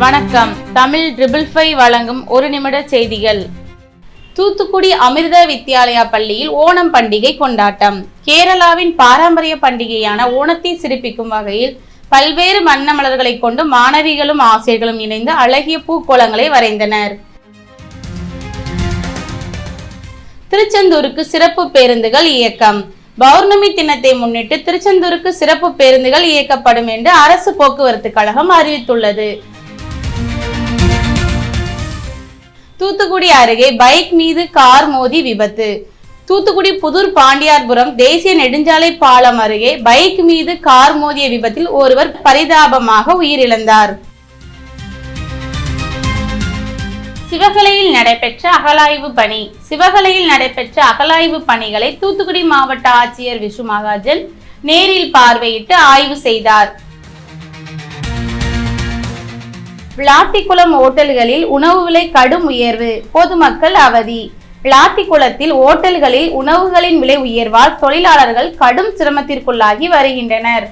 வணக்கம். தமிழ் 555 வழங்கும் ஒரு நிமிட செய்திகள். தூத்துக்குடி அமிர்த வித்யாலயா பள்ளியில் ஓணம் பண்டிகை கொண்டாட்டம். கேரளாவின் பாரம்பரிய பண்டிகையான ஓணத்தை சிறப்பிக்கும் வகையில் பல்வேறு வண்ண மலர்களை கொண்டு மாணவிகளும் ஆசிரியர்களும் இணைந்து அழகிய பூக்கோளங்களை வரைந்தனர். திருச்செந்தூருக்கு சிறப்பு பேருந்துகள் இயக்கம். பௌர்ணமி தினத்தை முன்னிட்டு திருச்செந்தூருக்கு சிறப்பு பேருந்துகள் இயக்கப்படும் என்று அரசு போக்குவரத்து கழகம் அறிவித்துள்ளது. தூத்துக்குடி அருகே பைக் மீது கார் மோதி விபத்து. தூத்துக்குடி புதூர் பாண்டியார்புரம் தேசிய நெடுஞ்சாலை பாலம் அருகே பைக் மீது கார் மோதிய விபத்தில் ஒருவர் பரிதாபமாக உயிரிழந்தார். சிவகலையில் நடைபெற்ற அகழாய்வு பணி. சிவகலையில் நடைபெற்ற அகழாய்வு பணிகளை தூத்துக்குடி மாவட்ட ஆட்சியர் விஷு மகாஜன் நேரில் பார்வையிட்டு ஆய்வு செய்தார். விளாத்திக்குளம் ஓட்டல்களில் உணவு விலை கடும் உயர்வு, பொதுமக்கள் அவதி. விளாத்திக்குளத்தில் ஓட்டல்களில் உணவுகளின் விலை உயர்வால் தொழிலாளர்கள் கடும் சிரமத்திற்குள்ளாகி வருகின்றனர்.